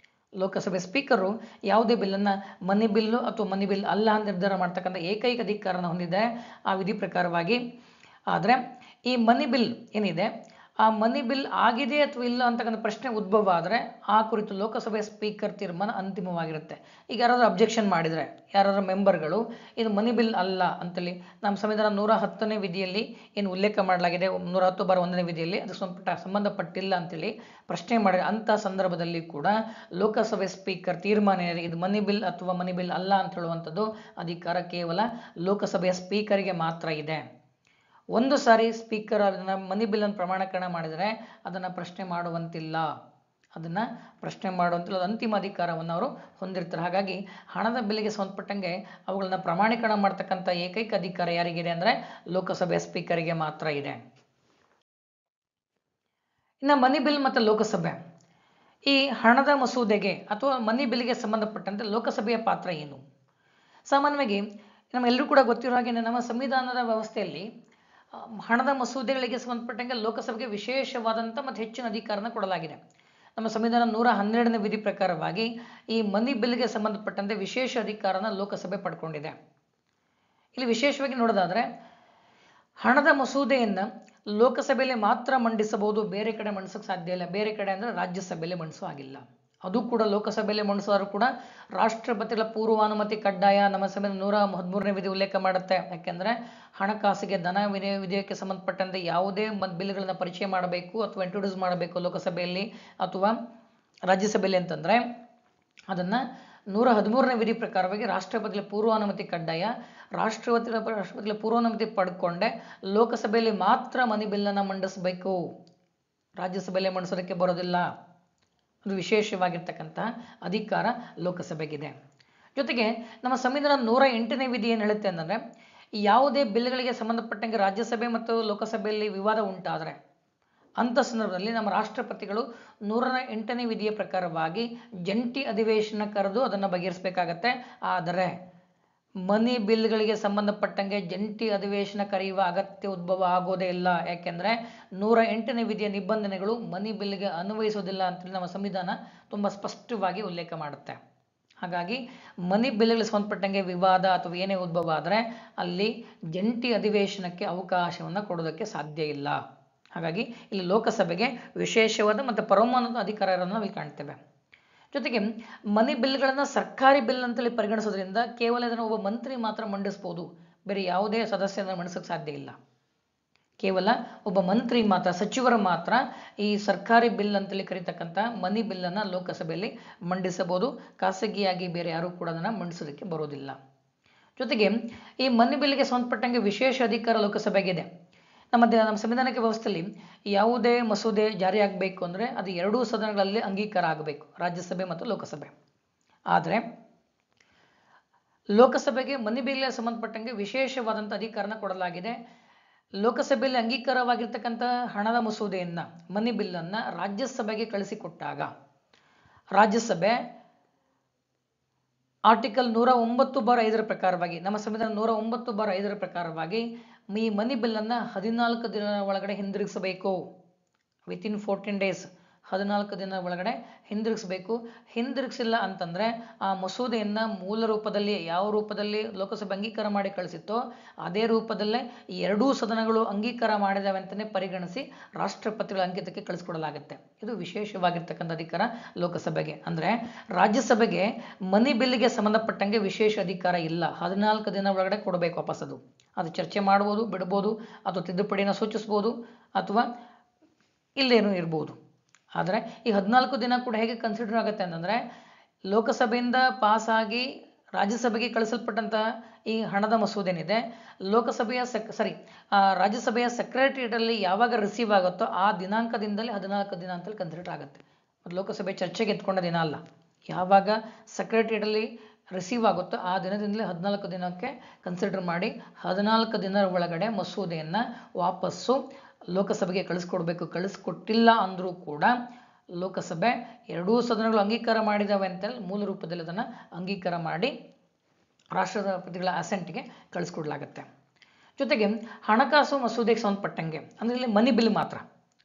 ಲೋಕಸಭೆ ಸ್ಪೀಕರು ಯಾವುದೇ ಬಿಲ್ಲನ್ನು ಮನಿ ಬಿಲ್ಲು ಅಥವಾ ಮನಿ ಬಿಲ್ ಅಲ್ಲ ಅಂತ ನಿರ್ಧಾರ ಮಾಡ್ತಕ್ಕಂಥ ಏಕೈಕ ಅಧಿಕಾರನ ಹೊಂದಿದೆ ಆ ವಿಧಿ ಪ್ರಕಾರವಾಗಿ. ಆದರೆ ಈ ಮನಿ ಬಿಲ್ ಏನಿದೆ ಆ ಮನಿ ಬಿಲ್ ಆಗಿದೆ ಅಥವಾ ಇಲ್ಲ ಅಂತಕ್ಕಂಥ ಪ್ರಶ್ನೆ ಉದ್ಭವ ಆದರೆ ಆ ಕುರಿತು ಲೋಕಸಭೆಯ ಸ್ಪೀಕರ್ ತೀರ್ಮಾನ ಅಂತಿಮವಾಗಿರುತ್ತೆ. ಈಗ ಯಾರಾದರೂ ಅಬ್ಜೆಕ್ಷನ್ ಮಾಡಿದರೆ ಯಾರಾದರೂ ಮೆಂಬರ್ಗಳು ಇದು ಮನಿ ಬಿಲ್ ಅಲ್ಲ ಅಂತೇಳಿ ನಮ್ಮ ಸಂವಿಧಾನ 110ನೇ ವಿಧಿಯಲ್ಲಿ ಏನು ಉಲ್ಲೇಖ ಮಾಡಲಾಗಿದೆ 110(1) ವಿಧಿಯಲ್ಲಿ ಅದಕ್ಕೆ ಸಂಬಂಧಪಟ್ಟಿಲ್ಲ ಅಂತೇಳಿ ಪ್ರಶ್ನೆ ಮಾಡಿದರೆ ಅಂಥ ಸಂದರ್ಭದಲ್ಲಿ ಕೂಡ ಲೋಕಸಭೆ ಸ್ಪೀಕರ್ ತೀರ್ಮಾನ ಇದು ಮನಿ ಬಿಲ್ ಅಥವಾ ಮನಿ ಬಿಲ್ ಅಲ್ಲ ಅಂತ ಹೇಳುವಂಥದ್ದು ಅಧಿಕಾರ ಕೇವಲ ಲೋಕಸಭೆಯ ಸ್ಪೀಕರಿಗೆ ಮಾತ್ರ ಇದೆ. ಒಂದು ಸಾರಿ ಸ್ಪೀಕರ್ ಅದನ್ನು ಮನಿ ಬಿಲ್ ಅನ್ನು ಪ್ರಮಾಣೀಕರಣ ಮಾಡಿದರೆ ಅದನ್ನು ಪ್ರಶ್ನೆ ಮಾಡುವಂತಿಲ್ಲ, ಅಂತಿಮ ಅಧಿಕಾರವನ್ನು ಅವರು ಹೊಂದಿರ್ತಾರೆ. ಹಾಗಾಗಿ ಹಣದ ಬಿಲ್ಗೆ ಸಂಬಂಧಪಟ್ಟಂಗೆ ಅವುಗಳನ್ನ ಪ್ರಮಾಣೀಕರಣ ಮಾಡ್ತಕ್ಕಂಥ ಏಕೈಕ ಅಧಿಕಾರ ಯಾರಿಗಿದೆ ಅಂದರೆ ಲೋಕಸಭೆಯ ಸ್ಪೀಕರಿಗೆ ಮಾತ್ರ ಇದೆ. ಇನ್ನು ಮನಿ ಬಿಲ್ ಮತ್ತು ಲೋಕಸಭೆ ಈ ಹಣದ ಮಸೂದೆಗೆ ಅಥವಾ ಮನಿ ಬಿಲ್ಗೆ ಸಂಬಂಧಪಟ್ಟಂತೆ ಲೋಕಸಭೆಯ ಪಾತ್ರ ಏನು? ಸಾಮಾನ್ಯವಾಗಿ ನಮ್ಮೆಲ್ಲರೂ ಕೂಡ ಗೊತ್ತಿರೋ ಹಾಗೆ ನಮ್ಮ ಸಂವಿಧಾನದ ವ್ಯವಸ್ಥೆಯಲ್ಲಿ ಹಣದ ಮಸೂದೆಗಳಿಗೆ ಸಂಬಂಧಪಟ್ಟಂಗೆ ಲೋಕಸಭೆಗೆ ವಿಶೇಷವಾದಂಥ ಮತ್ತು ಹೆಚ್ಚಿನ ಅಧಿಕಾರನ ಕೊಡಲಾಗಿದೆ. ನಮ್ಮ ಸಂವಿಧಾನ 112ನೇ ವಿಧಿ ಪ್ರಕಾರವಾಗಿ ಈ ಮನಿ ಬಿಲ್ಗೆ ಸಂಬಂಧಪಟ್ಟಂತೆ ವಿಶೇಷ ಅಧಿಕಾರನ ಲೋಕಸಭೆ ಪಡ್ಕೊಂಡಿದೆ. ಇಲ್ಲಿ ವಿಶೇಷವಾಗಿ ನೋಡೋದಾದರೆ ಹಣದ ಮಸೂದೆಯನ್ನು ಲೋಕಸಭೆಯಲ್ಲಿ ಮಾತ್ರ ಮಂಡಿಸಬಹುದು, ಬೇರೆ ಕಡೆ ಮಂಡಿಸೋಕೆ ಸಾಧ್ಯ ಇಲ್ಲ. ಬೇರೆ ಕಡೆ ಅಂದರೆ ರಾಜ್ಯಸಭೆಯಲ್ಲಿ ಮಂಡಿಸೋ ಆಗಿಲ್ಲ. ಅದು ಕೂಡ ಲೋಕಸಭೆಯಲ್ಲಿ ಮಂಡಿಸೋರು ಕೂಡ ರಾಷ್ಟ್ರಪತಿಗಳ ಪೂರ್ವಾನುಮತಿ ಕಡ್ಡಾಯ ನಮ್ಮ ಸಂವಿಧಾನ 113ನೇ ವಿಧಿ ಉಲ್ಲೇಖ ಮಾಡುತ್ತೆ. ಯಾಕೆಂದರೆ ಹಣಕಾಸಿಗೆ ಧನ ವಿನಿಯೋಗಕ್ಕೆ ಸಂಬಂಧಪಟ್ಟಂತೆ ಯಾವುದೇ ಬಿಲ್ಗಳನ್ನ ಪರಿಚಯ ಮಾಡಬೇಕು ಅಥವಾ ಇಂಟ್ರೊಡ್ಯೂಸ್ ಮಾಡಬೇಕು ಲೋಕಸಭೆಯಲ್ಲಿ ಅಥವಾ ರಾಜ್ಯಸಭೆಯಲ್ಲಿ ಅಂತಂದರೆ ಅದನ್ನು 113ನೇ ವಿಧಿ ಪ್ರಕಾರವಾಗಿ ರಾಷ್ಟ್ರಪತಿಗಳ ಪೂರ್ವಾನುಮತಿ ಕಡ್ಡಾಯ. ರಾಷ್ಟ್ರಪತಿಗಳ ಪೂರ್ವಾನುಮತಿ ಪಡ್ಕೊಂಡೆ ಲೋಕಸಭೆಯಲ್ಲಿ ಮಾತ್ರ ಮನಿ ಬಿಲ್ಲನ್ನು ಮಂಡಿಸಬೇಕು, ರಾಜ್ಯಸಭೆಯಲ್ಲಿ ಮಂಡಿಸೋದಕ್ಕೆ ಬರೋದಿಲ್ಲ. ಅದು ವಿಶೇಷವಾಗಿರ್ತಕ್ಕಂಥ ಅಧಿಕಾರ ಲೋಕಸಭೆಗಿದೆ. ಜೊತೆಗೆ ನಮ್ಮ ಸಂವಿಧಾನ 108ನೇ ವಿಧಿ ಏನು ಹೇಳುತ್ತೆ ಅಂದರೆ ಯಾವುದೇ ಬಿಲ್ಗಳಿಗೆ ಸಂಬಂಧಪಟ್ಟಂಗೆ ರಾಜ್ಯಸಭೆ ಮತ್ತು ಲೋಕಸಭೆಯಲ್ಲಿ ವಿವಾದ ಉಂಟಾದರೆ ಅಂಥ ಸಂದರ್ಭದಲ್ಲಿ ನಮ್ಮ ರಾಷ್ಟ್ರಪತಿಗಳು 108ನೇ ವಿಧಿಯ ಪ್ರಕಾರವಾಗಿ ಜಂಟಿ ಅಧಿವೇಶನ ಕರೆದು ಅದನ್ನು ಬಗೆಹರಿಸಬೇಕಾಗತ್ತೆ. ಆದರೆ ಮನಿ ಬಿಲ್ಗಳಿಗೆ ಸಂಬಂಧಪಟ್ಟಂಗೆ ಜಂಟಿ ಅಧಿವೇಶನ ಕರೆಯುವ ಅಗತ್ಯ ಉದ್ಭವ ಆಗೋದೇ ಇಲ್ಲ. ಯಾಕೆಂದರೆ 108ನೇ ವಿಧಿಯ ನಿಬಂಧನೆಗಳು ಮನಿ ಬಿಲ್ಗೆ ಅನ್ವಯಿಸೋದಿಲ್ಲ ಅಂತೇಳಿ ನಮ್ಮ ಸಂವಿಧಾನ ತುಂಬ ಸ್ಪಷ್ಟವಾಗಿ ಉಲ್ಲೇಖ ಮಾಡುತ್ತೆ. ಹಾಗಾಗಿ ಮನಿ ಬಿಲ್ಗಳಿಗೆ ಸಂಬಂಧಪಟ್ಟಂಗೆ ವಿವಾದ ಅಥವಾ ಏನೇ ಉದ್ಭವ ಆದರೆ ಅಲ್ಲಿ ಜಂಟಿ ಅಧಿವೇಶನಕ್ಕೆ ಅವಕಾಶವನ್ನು ಕೊಡೋದಕ್ಕೆ ಸಾಧ್ಯ ಇಲ್ಲ. ಹಾಗಾಗಿ ಇಲ್ಲಿ ಲೋಕಸಭೆಗೆ ವಿಶೇಷವಾದ ಮತ್ತು ಪರಮಾಣು ಅಧಿಕಾರ ಇರೋದನ್ನ ನಾವು ಇಲ್ಲಿ ಕಾಣ್ತೇವೆ. ಜೊತೆಗೆ ಮನಿ ಬಿಲ್ಗಳನ್ನು ಸರ್ಕಾರಿ ಬಿಲ್ ಅಂತೇಳಿ ಪರಿಗಣಿಸೋದ್ರಿಂದ ಕೇವಲ ಇದನ್ನು ಒಬ್ಬ ಮಂತ್ರಿ ಮಾತ್ರ ಮಂಡಿಸ್ಬೋದು, ಬೇರೆ ಯಾವುದೇ ಸದಸ್ಯನ ಮಂಡಿಸೋಕ್ಕೆ ಸಾಧ್ಯ ಇಲ್ಲ. ಕೇವಲ ಒಬ್ಬ ಮಂತ್ರಿ ಮಾತ್ರ, ಸಚಿವರು ಮಾತ್ರ ಈ ಸರ್ಕಾರಿ ಬಿಲ್ ಅಂತೇಳಿ ಕರೀತಕ್ಕಂಥ ಮನಿ ಬಿಲ್ಲನ್ನು ಲೋಕಸಭೆಯಲ್ಲಿ ಮಂಡಿಸಬಹುದು. ಖಾಸಗಿಯಾಗಿ ಬೇರೆ ಯಾರೂ ಕೂಡ ಅದನ್ನು ಮಂಡಿಸೋದಕ್ಕೆ ಬರೋದಿಲ್ಲ. ಜೊತೆಗೆ ಈ ಮನಿ ಬಿಲ್ಗೆ ಸಂಬಂಧಪಟ್ಟಂಗೆ ವಿಶೇಷ ಅಧಿಕಾರ ಲೋಕಸಭೆಗಿದೆ. ನಮ್ಮ ಸಂವಿಧಾನಕ್ಕೆ ವ್ಯವಸ್ಥೆಯಲ್ಲಿ ಯಾವುದೇ ಮಸೂದೆ ಜಾರಿಯಾಗಬೇಕು ಅಂದರೆ ಅದು ಎರಡೂ ಸದನಗಳಲ್ಲಿ ಅಂಗೀಕಾರ ಆಗಬೇಕು, ರಾಜ್ಯಸಭೆ ಮತ್ತು ಲೋಕಸಭೆ. ಆದರೆ ಲೋಕಸಭೆಗೆ ಮನಿ ಬಿಲ್ಗೆ ಸಂಬಂಧಪಟ್ಟಂಗೆ ವಿಶೇಷವಾದಂಥ ಅಧಿಕಾರನ ಕೊಡಲಾಗಿದೆ. ಲೋಕಸಭೆಯಲ್ಲಿ ಅಂಗೀಕಾರವಾಗಿರ್ತಕ್ಕಂಥ ಹಣದ ಮಸೂದೆಯನ್ನು, ಮನಿ ಬಿಲ್ಲನ್ನು ರಾಜ್ಯಸಭೆಗೆ ಕಳಿಸಿಕೊಟ್ಟಾಗ ರಾಜ್ಯಸಭೆ ಆರ್ಟಿಕಲ್ 109/5 ಪ್ರಕಾರವಾಗಿ, ನಮ್ಮ ಸಂವಿಧಾನ 109/5 ಪ್ರಕಾರವಾಗಿ ಈ ಮನಿ ಬಿಲ್ಲನ್ನು 14 ದಿನಗಳ ಒಳಗಡೆ ಹಿಂದಿರುಗಿಸಬೇಕು. ವಿತಿನ್ 14 ಡೇಸ್, 14 ದಿನದ ಒಳಗಡೆ ಹಿಂದಿರುಗಿಸಬೇಕು. ಹಿಂದಿರುಗಿಸಿಲ್ಲ ಅಂತಂದರೆ ಆ ಮಸೂದೆಯನ್ನು ಮೂಲ ರೂಪದಲ್ಲಿ, ಯಾವ ರೂಪದಲ್ಲಿ ಲೋಕಸಭೆ ಅಂಗೀಕಾರ ಮಾಡಿ ಕಳಿಸಿತ್ತೋ ಅದೇ ರೂಪದಲ್ಲೇ ಈ ಎರಡೂ ಸದನಗಳು ಅಂಗೀಕಾರ ಮಾಡಿದವೆ ಅಂತಲೇ ಪರಿಗಣಿಸಿ ರಾಷ್ಟ್ರಪತಿಗಳ ಅಂಕಿತಕ್ಕೆ ಕಳಿಸ್ಕೊಡಲಾಗುತ್ತೆ. ಇದು ವಿಶೇಷವಾಗಿರ್ತಕ್ಕಂಥ ಅಧಿಕಾರ ಲೋಕಸಭೆಗೆ. ಅಂದರೆ ರಾಜ್ಯಸಭೆಗೆ ಮನಿ ಬಿಲ್ಗೆ ಸಂಬಂಧಪಟ್ಟಂಗೆ ವಿಶೇಷ ಅಧಿಕಾರ ಇಲ್ಲ. 14 ದಿನ ಒಳಗಡೆ ಕೊಡಬೇಕು ವಾಪಸ್. ಅದು ಚರ್ಚೆ ಮಾಡ್ಬೋದು, ಬಿಡ್ಬೋದು, ಅಥವಾ ತಿದ್ದುಪಡಿನ ಸೂಚಿಸ್ಬೋದು, ಅಥವಾ ಇಲ್ಲೇನೂ ಇರ್ಬೋದು. ಆದರೆ ಈ 14 ದಿನ ಕೂಡ ಹೇಗೆ ಕನ್ಸಿಡರ್ ಆಗುತ್ತೆ ಅಂತಂದರೆ, ಲೋಕಸಭೆಯಿಂದ ಪಾಸಾಗಿ ರಾಜ್ಯಸಭೆಗೆ ಕಳಿಸಲ್ಪಟ್ಟಂತಹ ಈ ಹಣದ ಮಸೂದೆನಿದೆ, ರಾಜ್ಯಸಭೆಯ ಸೆಕ್ರೆಟರಿಯೇಟಲ್ಲಿ ಯಾವಾಗ ರಿಸೀವ್ ಆಗುತ್ತೋ ಆ ದಿನಾಂಕದಿಂದಲೇ 14 ದಿನ ಅಂತೇಳಿ ಕನ್ಸಿಡರ್ ಆಗುತ್ತೆ. ಮತ್ತು ಲೋಕಸಭೆ ಚರ್ಚೆಗೆ ಎತ್ಕೊಂಡ ದಿನ ಅಲ್ಲ, ಯಾವಾಗ ಸೆಕ್ರೆಟರಿಯೇಟಲ್ಲಿ ರಿಸೀವ್ ಆಗುತ್ತೋ ಆ ದಿನದಿಂದಲೇ 14 ದಿನಕ್ಕೆ ಕನ್ಸಿಡರ್ ಮಾಡಿ 14 ದಿನದ ಒಳಗಡೆ ಮಸೂದೆಯನ್ನು ವಾಪಸ್ಸು ಲೋಕಸಭೆಗೆ ಕಳಿಸ್ಕೊಡ್ಬೇಕು. ಕಳಿಸ್ಕೊಟ್ಟಿಲ್ಲ ಅಂದರೂ ಕೂಡ ಲೋಕಸಭೆ ಎರಡೂ ಸದನಗಳು ಅಂಗೀಕಾರ ಮಾಡಿದಾವೆ ಅಂತೇಳಿ ಮೂಲ ರೂಪದಲ್ಲಿ ಅದನ್ನು ಅಂಗೀಕಾರ ಮಾಡಿ ರಾಷ್ಟ್ರಪತಿಗಳ ಅಸೆಂಟ್ಗೆ ಕಳಿಸ್ಕೊಡ್ಲಾಗತ್ತೆ. ಜೊತೆಗೆ ಹಣಕಾಸು ಮಸೂದೆಗೆ ಸಂಬಂಧಪಟ್ಟಂಗೆ, ಅಂದರೆ ಇಲ್ಲಿ ಮನಿ ಬಿಲ್ ಮಾತ್ರ,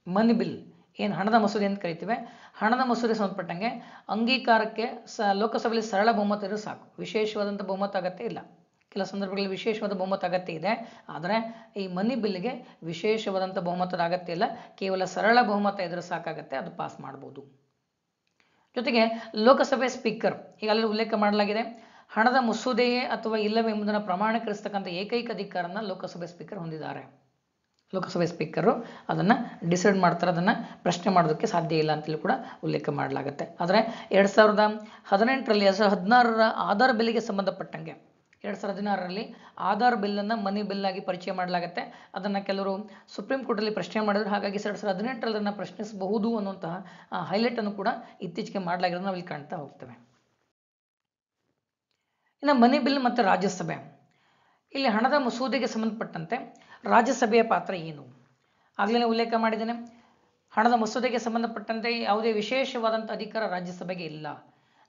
ಮನಿ ಬಿಲ್ ಏನು ಹಣದ ಮಸೂದೆ ಅಂತ ಕರಿತೀವಿ, ಹಣದ ಮಸೂದೆ ಸಂಬಂಧಪಟ್ಟಂಗೆ ಅಂಗೀಕಾರಕ್ಕೆ ಲೋಕಸಭೆಯಲ್ಲಿ ಸರಳ ಬಹುಮತ ಇದ್ರೂ ಸಾಕು, ವಿಶೇಷವಾದಂಥ ಬಹುಮತ ಅಗತ್ಯ ಇಲ್ಲ. ಕೆಲ ಸಂದರ್ಭಗಳಲ್ಲಿ ವಿಶೇಷವಾದ ಬಹುಮತ ಅಗತ್ಯ ಇದೆ, ಆದರೆ ಈ ಮನಿ ಬಿಲ್ಗೆ ವಿಶೇಷವಾದಂಥ ಬಹುಮತದ ಅಗತ್ಯ ಇಲ್ಲ, ಕೇವಲ ಸರಳ ಬಹುಮತ ಇದ್ರೂ ಸಾಕಾಗತ್ತೆ, ಅದು ಪಾಸ್ ಮಾಡ್ಬೋದು. ಜೊತೆಗೆ ಲೋಕಸಭೆ ಸ್ಪೀಕರ್, ಈಗಾಗಲೇ ಉಲ್ಲೇಖ ಮಾಡಲಾಗಿದೆ, ಹಣದ ಮಸೂದೆಯೇ ಅಥವಾ ಇಲ್ಲವೇ ಎಂಬುದನ್ನು ಪ್ರಮಾಣೀಕರಿಸತಕ್ಕಂಥ ಏಕೈಕ ಅಧಿಕಾರನ ಲೋಕಸಭೆ ಸ್ಪೀಕರ್ ಹೊಂದಿದ್ದಾರೆ. ಲೋಕಸಭೆ ಸ್ಪೀಕರು ಅದನ್ನು ಡಿಸೈಡ್ ಮಾಡ್ತಾರೆ, ಅದನ್ನು ಪ್ರಶ್ನೆ ಮಾಡೋದಕ್ಕೆ ಸಾಧ್ಯ ಇಲ್ಲ ಅಂತೇಳಿ ಕೂಡ ಉಲ್ಲೇಖ ಮಾಡಲಾಗುತ್ತೆ. ಆದರೆ 2018ರಲ್ಲಿ 2016ರ ಆಧಾರ್ ಬಿಲ್ಗೆ ಸಂಬಂಧಪಟ್ಟಂಗೆ 2016ರಲ್ಲಿ ಆಧಾರ್ ಬಿಲ್ಲನ್ನು ಮನಿ ಬಿಲ್ಲಾಗಿ ಪರಿಚಯ ಮಾಡಲಾಗುತ್ತೆ. ಅದನ್ನು ಕೆಲವರು ಸುಪ್ರೀಂ ಕೋರ್ಟಲ್ಲಿ ಪ್ರಶ್ನೆ ಮಾಡಿದ್ರು. ಹಾಗಾಗಿ 2018ರಲ್ಲಿ ಅದನ್ನು ಪ್ರಶ್ನಿಸಬಹುದು ಅನ್ನುವಂತಹ ಹೈಲೈಟನ್ನು ಕೂಡ ಇತ್ತೀಚೆಗೆ ಮಾಡಲಾಗಿರೋದು ನಾವು ಇಲ್ಲಿ ಕಾಣ್ತಾ ಹೋಗ್ತೇವೆ. ಇನ್ನು ಮನಿ ಬಿಲ್ ಮತ್ತು ರಾಜ್ಯಸಭೆ, ಇಲ್ಲಿ ಹಣದ ಮಸೂದೆಗೆ ಸಂಬಂಧಪಟ್ಟಂತೆ ರಾಜ್ಯಸಭೆಯ ಪಾತ್ರ ಏನು? ಆಗಲೇ ಉಲ್ಲೇಖ ಮಾಡಿದ್ದೇನೆ, ಹಣದ ಮಸೂದೆಗೆ ಸಂಬಂಧಪಟ್ಟಂತೆ ಯಾವುದೇ ವಿಶೇಷವಾದಂಥ ಅಧಿಕಾರ ರಾಜ್ಯಸಭೆಗೆ ಇಲ್ಲ.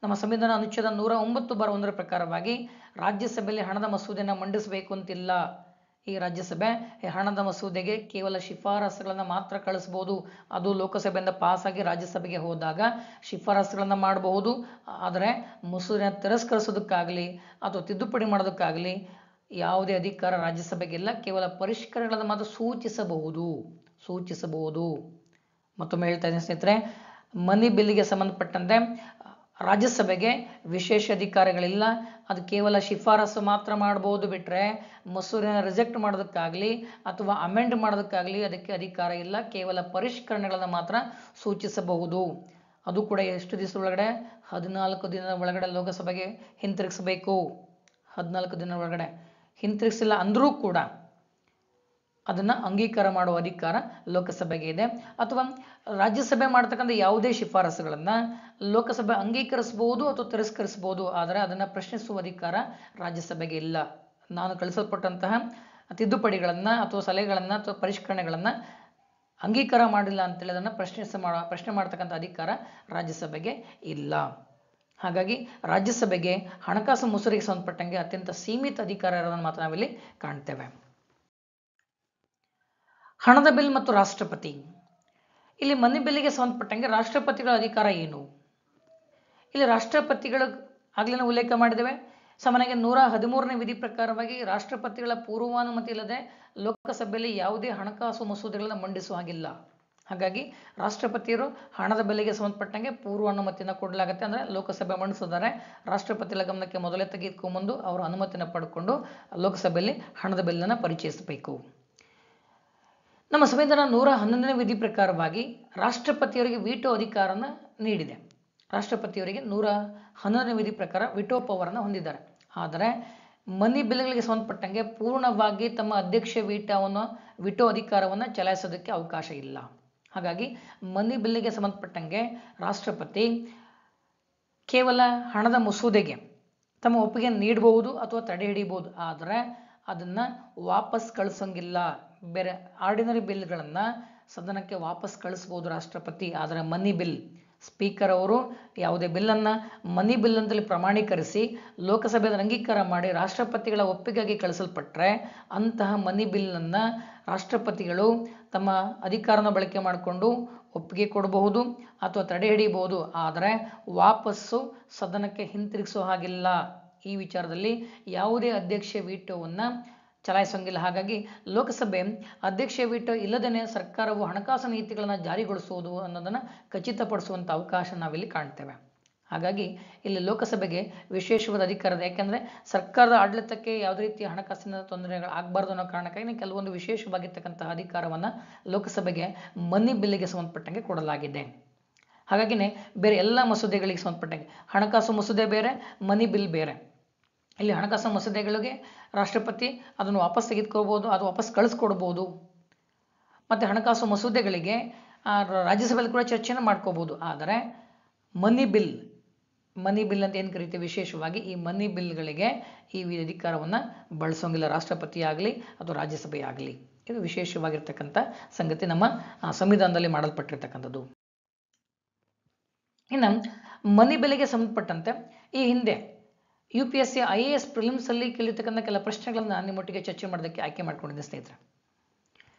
ನಮ್ಮ ಸಂವಿಧಾನ ಅನುಚ್ಛೇದ 109/1 ಪ್ರಕಾರವಾಗಿ ರಾಜ್ಯಸಭೆಯಲ್ಲಿ ಹಣದ ಮಸೂದೆಯನ್ನು ಮಂಡಿಸಬೇಕು ಅಂತಿಲ್ಲ. ಈ ರಾಜ್ಯಸಭೆ ಹಣದ ಮಸೂದೆಗೆ ಕೇವಲ ಶಿಫಾರಸುಗಳನ್ನು ಮಾತ್ರ ಕಳಿಸ್ಬೋದು. ಅದು ಲೋಕಸಭೆಯಿಂದ ಪಾಸಾಗಿ ರಾಜ್ಯಸಭೆಗೆ ಹೋದಾಗ ಶಿಫಾರಸುಗಳನ್ನು ಮಾಡಬಹುದು, ಆದರೆ ಮಸೂದೆಯನ್ನು ತಿರಸ್ಕರಿಸೋದಕ್ಕಾಗಲಿ ಅಥವಾ ತಿದ್ದುಪಡಿ ಮಾಡೋದಕ್ಕಾಗಲಿ ಯಾವುದೇ ಅಧಿಕಾರ ರಾಜ್ಯಸಭೆಗಿಲ್ಲ. ಕೇವಲ ಪರಿಷ್ಕರಣೆಗಳನ್ನು ಮಾತ್ರ ಸೂಚಿಸಬಹುದು. ಮತ್ತೊಮ್ಮೆ ಹೇಳ್ತಾ ಇದ್ದೀನಿ ಸ್ನೇಹಿತರೆ, ಮನಿ ಬಿಲ್ಗೆ ಸಂಬಂಧಪಟ್ಟಂತೆ ರಾಜ್ಯಸಭೆಗೆ ವಿಶೇಷ ಅಧಿಕಾರಗಳಿಲ್ಲ. ಅದು ಕೇವಲ ಶಿಫಾರಸು ಮಾತ್ರ ಮಾಡಬಹುದು ಬಿಟ್ಟರೆ ಮಸೂದೆಯನ್ನು ರಿಜೆಕ್ಟ್ ಮಾಡೋದಕ್ಕಾಗಲಿ ಅಥವಾ ಅಮೆಂಡ್ ಮಾಡೋದಕ್ಕಾಗಲಿ ಅದಕ್ಕೆ ಅಧಿಕಾರ ಇಲ್ಲ. ಕೇವಲ ಪರಿಷ್ಕರಣೆಗಳನ್ನು ಮಾತ್ರ ಸೂಚಿಸಬಹುದು. ಅದು ಕೂಡ ಎಷ್ಟು ದಿವಸದ ಒಳಗಡೆ? 14 ದಿನದ ಒಳಗಡೆ ಲೋಕಸಭೆಗೆ ಹಿಂತಿರುಗಿಸಬೇಕು. 14 ದಿನದ ಒಳಗಡೆ ಹಿಂತಿರುಗಿಸಿಲ್ಲ ಅಂದರೂ ಕೂಡ ಅದನ್ನು ಅಂಗೀಕಾರ ಮಾಡುವ ಅಧಿಕಾರ ಲೋಕಸಭೆಗೆ ಇದೆ. ಅಥವಾ ರಾಜ್ಯಸಭೆ ಮಾಡ್ತಕ್ಕಂಥ ಯಾವುದೇ ಶಿಫಾರಸುಗಳನ್ನು ಲೋಕಸಭೆ ಅಂಗೀಕರಿಸಬಹುದು ಅಥವಾ ತಿರಸ್ಕರಿಸಬಹುದು, ಆದರೆ ಅದನ್ನು ಪ್ರಶ್ನಿಸುವ ಅಧಿಕಾರ ರಾಜ್ಯಸಭೆಗೆ ಇಲ್ಲ. ನಾನು ಕಳಿಸಲ್ಪಟ್ಟಂತಹ ತಿದ್ದುಪಡಿಗಳನ್ನು ಅಥವಾ ಸಲಹೆಗಳನ್ನು ಅಥವಾ ಪರಿಷ್ಕರಣೆಗಳನ್ನು ಅಂಗೀಕಾರ ಮಾಡಿಲ್ಲ ಅಂತೇಳಿ ಅದನ್ನು ಪ್ರಶ್ನೆ ಮಾಡ್ತಕ್ಕಂಥ ಅಧಿಕಾರ ರಾಜ್ಯಸಭೆಗೆ ಇಲ್ಲ. ಹಾಗಾಗಿ ರಾಜ್ಯಸಭೆಗೆ ಹಣಕಾಸು ಮಸೂದೆಗೆ ಸಂಬಂಧಪಟ್ಟಂಗೆ ಅತ್ಯಂತ ಸೀಮಿತ ಅಧಿಕಾರ ಇರೋದನ್ನು ಮಾತ್ರ ನಾವಿಲ್ಲಿ ಕಾಣ್ತೇವೆ. ಹಣದ ಬಿಲ್ ಮತ್ತು ರಾಷ್ಟ್ರಪತಿ, ಇಲ್ಲಿ ಮನಿ ಬಿಲ್ಗೆ ಸಂಬಂಧಪಟ್ಟಂಗೆ ರಾಷ್ಟ್ರಪತಿಗಳ ಅಧಿಕಾರ ಏನು? ಇಲ್ಲಿ ರಾಷ್ಟ್ರಪತಿಗಳ ಆಗ್ಲೇ ಉಲ್ಲೇಖ ಮಾಡಿದ್ದೇವೆ. ಸಾಮಾನ್ಯವಾಗಿ 113ನೇ ವಿಧಿ ಪ್ರಕಾರವಾಗಿ ರಾಷ್ಟ್ರಪತಿಗಳ ಪೂರ್ವಾನುಮತಿ ಇಲ್ಲದೆ ಲೋಕಸಭೆಯಲ್ಲಿ ಯಾವುದೇ ಹಣಕಾಸು ಮಸೂದೆಗಳನ್ನು ಮಂಡಿಸುವ ಹಾಗಿಲ್ಲ. ಹಾಗಾಗಿ ರಾಷ್ಟ್ರಪತಿಯರು ಹಣದ ಬೆಲೆಗೆ ಸಂಬಂಧಪಟ್ಟಂಗೆ ಪೂರ್ವಾನುಮತಿಯನ್ನು ಕೊಡಲಾಗುತ್ತೆ. ಅಂದರೆ ಲೋಕಸಭೆ ಮಂಡಿಸಿದರೆ ರಾಷ್ಟ್ರಪತಿಗಳ ಗಮನಕ್ಕೆ ಮೊದಲೇ ತೆಗೆದುಕೊಂಡ್ಬಂದು ಅವರ ಅನುಮತಿನ ಪಡ್ಕೊಂಡು ಲೋಕಸಭೆಯಲ್ಲಿ ಹಣದ ಬಿಲ್ಲನ್ನು ಪರಿಚಯಿಸಬೇಕು. ನಮ್ಮ ಸಂವಿಧಾನ 111ನೇ ವಿಧಿ ಪ್ರಕಾರವಾಗಿ ರಾಷ್ಟ್ರಪತಿಯವರಿಗೆ ವೀಟೋ ಅಧಿಕಾರನ ನೀಡಿದೆ. ರಾಷ್ಟ್ರಪತಿಯವರಿಗೆ 111ನೇ ವಿಧಿ ಪ್ರಕಾರ ವಿಟೋ ಪವರನ್ನು ಹೊಂದಿದ್ದಾರೆ. ಆದರೆ ಮನಿ ಬಿಲ್ಗಳಿಗೆ ಸಂಬಂಧಪಟ್ಟಂಗೆ ಪೂರ್ಣವಾಗಿ ತಮ್ಮ ಅಧ್ಯಕ್ಷ ವಿಟೋ ಅಧಿಕಾರವನ್ನು ಚಲಾಯಿಸೋದಕ್ಕೆ ಅವಕಾಶ ಇಲ್ಲ. ಹಾಗಾಗಿ ಮನಿ ಬಿಲ್ಲಿಗೆ ಸಂಬಂಧಪಟ್ಟಂಗೆ ರಾಷ್ಟ್ರಪತಿ ಕೇವಲ ಹಣದ ಮಸೂದೆಗೆ ತಮ್ಮ ಒಪ್ಪಿಗೆ ನೀಡಬಹುದು ಅಥವಾ ತಡೆ ಹಿಡಿಬಹುದು. ಆದರೆ ಅದನ್ನು ವಾಪಸ್ ಕಳಿಸೋಂಗಿಲ್ಲ. ಬೇರೆ ಆರ್ಡಿನರಿ ಬಿಲ್ಗಳನ್ನು ಸದನಕ್ಕೆ ವಾಪಸ್ ಕಳಿಸ್ಬೋದು ರಾಷ್ಟ್ರಪತಿ. ಆದರೆ ಮನಿ ಬಿಲ್ ಸ್ಪೀಕರ್ ಅವರು ಯಾವುದೇ ಬಿಲ್ಲನ್ನು ಮನಿ ಬಿಲ್ ಅಂತೇಳಿ ಪ್ರಮಾಣೀಕರಿಸಿ ಲೋಕಸಭೆಯ ಅಂಗೀಕಾರ ಮಾಡಿ ರಾಷ್ಟ್ರಪತಿಗಳ ಒಪ್ಪಿಗೆಗೆ ಕಳಿಸಲ್ಪಟ್ಟರೆ ಅಂತಹ ಮನಿ ಬಿಲ್ಲನ್ನು ರಾಷ್ಟ್ರಪತಿಗಳು ತಮ್ಮ ಅಧಿಕಾರನ ಬಳಕೆ ಮಾಡಿಕೊಂಡು ಒಪ್ಪಿಗೆ ಕೊಡಬಹುದು ಅಥವಾ ತಡೆ ಹಿಡಿಯಬಹುದು. ಆದರೆ ವಾಪಸ್ಸು ಸದನಕ್ಕೆ ಹಿಂತಿರುಗಿಸೋ ಹಾಗಿಲ್ಲ. ಈ ವಿಚಾರದಲ್ಲಿ ಯಾವುದೇ ಅಧ್ಯಕ್ಷ ವೀಟೋವನ್ನು ಚಲಾಯಿಸೋಂಗಿಲ್ಲ. ಹಾಗಾಗಿ ಲೋಕಸಭೆ ಅಧ್ಯಕ್ಷ ವೀಟೋ ಇಲ್ಲದೇ ಸರ್ಕಾರವು ಹಣಕಾಸು ನೀತಿಗಳನ್ನು ಜಾರಿಗೊಳಿಸುವುದು ಅನ್ನೋದನ್ನು ಖಚಿತಪಡಿಸುವಂಥ ಅವಕಾಶ ನಾವಿಲ್ಲಿ ಕಾಣ್ತೇವೆ. ಹಾಗಾಗಿ ಇಲ್ಲಿ ಲೋಕಸಭೆಗೆ ವಿಶೇಷವಾದ ಅಧಿಕಾರ ಇದೆ. ಯಾಕೆಂದರೆ ಸರ್ಕಾರದ ಆಡಳಿತಕ್ಕೆ ಯಾವುದೇ ರೀತಿಯ ಹಣಕಾಸಿನ ತೊಂದರೆಗಳು ಆಗಬಾರ್ದು ಅನ್ನೋ ಕಾರಣಕ್ಕಾಗಿ ಕೆಲವೊಂದು ವಿಶೇಷವಾಗಿರ್ತಕ್ಕಂತಹ ಅಧಿಕಾರವನ್ನು ಲೋಕಸಭೆಗೆ ಮನಿ ಬಿಲ್ಲಿಗೆ ಸಂಬಂಧಪಟ್ಟಂಗೆ ಕೊಡಲಾಗಿದೆ. ಹಾಗಾಗಿನೇ ಬೇರೆ ಎಲ್ಲ ಮಸೂದೆಗಳಿಗೆ ಸಂಬಂಧಪಟ್ಟಂಗೆ ಹಣಕಾಸು ಮಸೂದೆ ಬೇರೆ, ಮನಿ ಬಿಲ್ ಬೇರೆ. ಇಲ್ಲಿ ಹಣಕಾಸು ಮಸೂದೆಗಳಿಗೆ ರಾಷ್ಟ್ರಪತಿ ಅದನ್ನು ವಾಪಸ್ ತೆಗೆದುಕೋಬಹುದು, ಅದು ವಾಪಸ್ ಕಳಿಸ್ಕೊಡ್ಬೋದು. ಮತ್ತು ಹಣಕಾಸು ಮಸೂದೆಗಳಿಗೆ ರಾಜ್ಯಸಭೆಯಲ್ಲಿ ಕೂಡ ಚರ್ಚೆಯನ್ನು ಮಾಡ್ಕೋಬಹುದು. ಆದರೆ ಮನಿ ಬಿಲ್ ಅಂತ ಏನು ಕರಿತೀವಿ, ವಿಶೇಷವಾಗಿ ಈ ಮನಿ ಬಿಲ್ಗಳಿಗೆ ಈ ಅಧಿಕಾರವನ್ನು ಬಳಸೋಂಗಿಲ್ಲ ರಾಷ್ಟ್ರಪತಿ ಆಗಲಿ ಅಥವಾ ರಾಜ್ಯಸಭೆ ಆಗಲಿ. ಇದು ವಿಶೇಷವಾಗಿರ್ತಕ್ಕಂಥ ಸಂಗತಿ ನಮ್ಮ ಸಂವಿಧಾನದಲ್ಲಿ ಮಾಡಲ್ಪಟ್ಟಿರ್ತಕ್ಕಂಥದ್ದು. ಇನ್ನು ಮನಿ ಬೆಲೆಗೆ ಸಂಬಂಧಪಟ್ಟಂತೆ ಈ ಹಿಂದೆ UPSC IAS ಪ್ರಿಲಿಮ್ಸಲ್ಲಿ ಕೇಳಿರ್ತಕ್ಕಂಥ ಕೆಲ ಪ್ರಶ್ನೆಗಳನ್ನು ನಿಮ್ಮೊಟ್ಟಿಗೆ ಚರ್ಚೆ ಮಾಡೋದಕ್ಕೆ ಆಯ್ಕೆ ಮಾಡ್ಕೊಂಡಿದ್ದೆ ಸ್ನೇಹಿತರೆ.